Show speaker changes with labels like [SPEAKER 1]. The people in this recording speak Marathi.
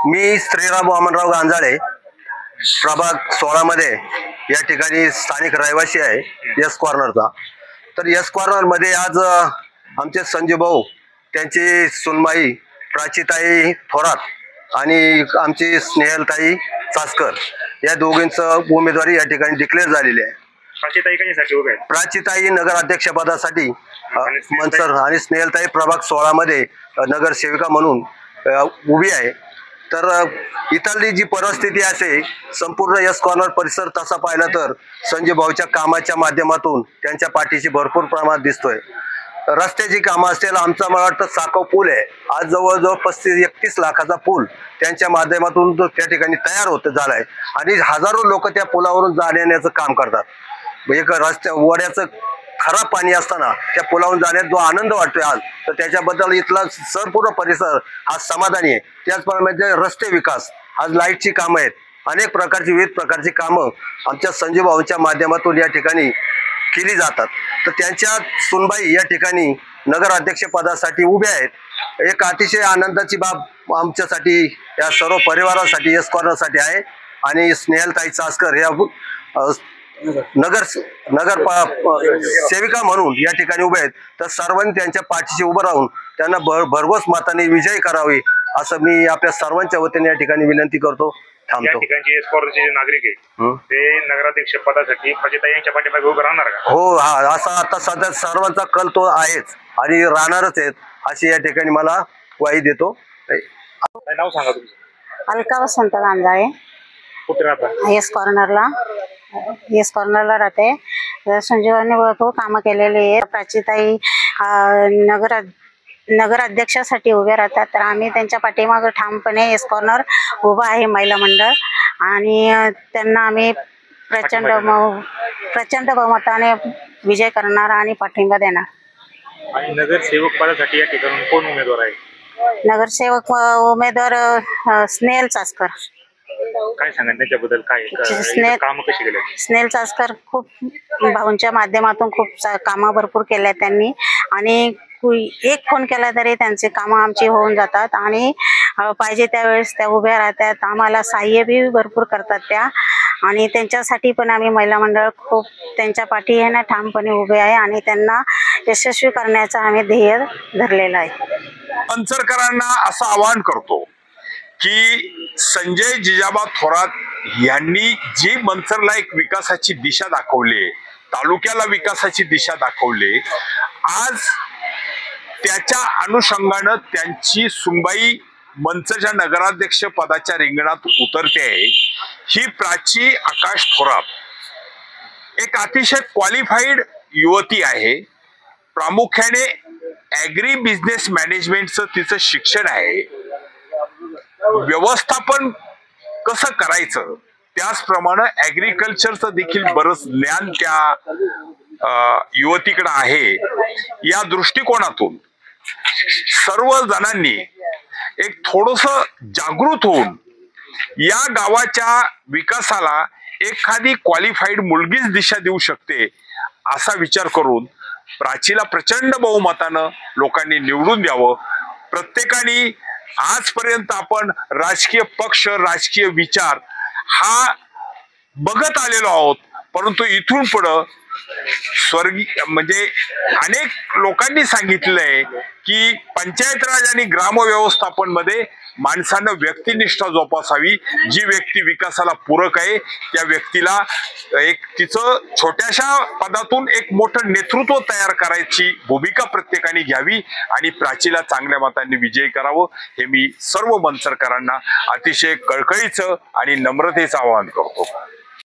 [SPEAKER 1] मी श्रीराम वामनराव गांजाळे प्रभाग 16 मध्ये या ठिकाणी स्थानिक रहिवासी आहे एस कॉर्नरचा। तर एस कॉर्नर मध्ये आज आमचे संजय भाऊ त्यांची सुनबाई प्राचीताई थोरात आणि आमची स्नेहलताई चासकर या दोघींचं उमेदवारी या ठिकाणी डिक्लेअर झालेली आहे।
[SPEAKER 2] प्राचीताई कशासाठी उभे आहेत?
[SPEAKER 1] प्राचीताई नगराध्यक्ष पदासाठी मनसर आणि स्नेहलताई प्रभाग 16 मध्ये नगरसेविका म्हणून उभी आहे। तर इथली जी परिस्थिती असे संपूर्ण एस कॉर्नर परिसर तसा पाहिला तर संजय भाऊच्या कामाच्या माध्यमातून त्यांच्या पाठीशी भरपूर प्रमाणात दिसतोय। रस्त्याची कामं असतील, आमचा मला वाटतं साकव पूल आहे, आज जवळजवळ 35-31 लाखाचा पूल त्यांच्या माध्यमातून त्या ठिकाणी तयार होत झालाय आणि हजारो लोक त्या पुलावरून जाण्याचं काम करतात। एक रस्त्या वड्याचं खराब पाणी असताना त्या पुलावरून जाण्यात जो आनंद वाटतोय आज, तर त्याच्याबद्दल इथला संपूर्ण परिसर हा समाधानी आहे। त्याचप्रमाणे रस्ते विकास, आज लाईटची कामं आहेत, अनेक प्रकारची विविध प्रकारची कामं आमच्या संजय भाऊंच्या माध्यमातून या ठिकाणी केली जातात। तर त्यांच्या सुनबाई या ठिकाणी नगराध्यक्ष पदासाठी उभे आहेत। एक अतिशय आनंदाची बाब आमच्यासाठी, या सर्व परिवारासाठी, एस कॉर्नरसाठी आहे। आणि स्नेहलताई चासकर या नगर सेविका म्हणून या ठिकाणी उभे आहेत। तर सर्वांनी त्यांच्या पाठीशी उभं राहून त्यांना भरघोस मताने विजयी करावी असं मी आपल्या सर्वांच्या वतीने या ठिकाणी विनंती करतो।
[SPEAKER 2] या ठिकाणचे एस कॉर्नरचे जे नागरिक आहेत ते नगराध्यक्ष पदासाठी प्राचीताई यांच्या पाठीमागे उभे राहणार का?
[SPEAKER 1] हो, हा असा आता सध्या सर्वांचा कल तो आहेच आणि राहणारच आहेत अशी या ठिकाणी मला ग्वाही देतो।
[SPEAKER 2] नाव सांगा तुमचं?
[SPEAKER 3] अलका वसंत गांजाळे।
[SPEAKER 2] कुठे राहता?
[SPEAKER 3] एस कॉर्नरला राहते। संजीवनी भरपूर कामं केलेली आहे। प्राचीताई नगराध्यक्षासाठी उभे राहतात, तर आम्ही त्यांच्या पाठीमागे ठामपणे एस कॉर्नर उभा आहे महिला मंडळ, आणि त्यांना आम्ही प्रचंड बहुमताने विजय करणार आणि पाठिंबा देणार।
[SPEAKER 2] आणि नगरसेवक पदासाठी या ठिकाणी कोण उमेदवार आहे?
[SPEAKER 3] नगरसेवक उमेदवार स्नेहल चासकर।
[SPEAKER 2] काय सांगा त्याच्याबद्दल? काय काम कशी केले?
[SPEAKER 3] स्नेहल चासकर खूप भाऊंच्या माध्यमातून खूप कामं भरपूर केल्या त्यांनी, आणि एक फोन केला तरी त्यांचे कामं आमची होऊन जातात आणि पाहिजे त्यावेळेस त्या उभ्या राहतात, आम्हाला सहाय्य बी भरपूर करतात त्या, आणि त्यांच्यासाठी पण आम्ही महिला मंडळ खूप त्यांच्या पाठी आहे ना ठामपणे उभे आहे आणि त्यांना यशस्वी करण्याचा आम्ही ध्येय धरलेला आहे।
[SPEAKER 4] मंचरकरांना असं आवाहन करतो की संजय जिजाबा थोरात यांनी जी मंचरला एक विकासाची दिशा दाखवली, तालुक्याला विकासाची दिशा दाखवली, आज त्याच्या अनुषंगानं त्यांची सुनबाई मंचरच्या नगराध्यक्ष पदाच्या रिंगणात उतरते। ही प्राची आकाश थोरात एक अतिशय क्वालिफाईड युवती आहे। प्रामुख्याने ॲग्री बिझनेस मॅनेजमेंटचं तिचं शिक्षण आहे। व्यवस्थापन कसं करायचं त्याचप्रमाणे ॲग्रिकल्चरचं देखील बरंच ज्ञान त्या युवतीकडे आहे। या दृष्टिकोनातून सर्व जणांनी एक थोडस जागृत होऊन या गावाच्या विकासाला एखादी क्वालिफाईड मुलगीच दिशा देऊ शकते असा विचार करून प्राचीला प्रचंड बहुमतानं लोकांनी निवडून द्यावं। प्रत्येकाने आजपर्यंत आपण राजकीय पक्ष, राजकीय विचार हा बघत आलेलो आहोत, परंतु इथून पुढं म्हणजे अनेक लोकांनी सांगितलंय की पंचायत राज आणि ग्रामव्यवस्थापन मध्ये माणसानं व्यक्तिनिष्ठा जोपासावी। जी व्यक्ती विकासाला पूरक आहे त्या व्यक्तीला एक तिचं छोट्याशा पदातून एक मोठं नेतृत्व तयार करायची भूमिका प्रत्येकाने घ्यावी आणि प्राचीला चांगल्या मतांनी विजयी करावं हे मी सर्व मंचरकरांना अतिशय कळकळीचं आणि नम्रतेचं आवाहन करतो।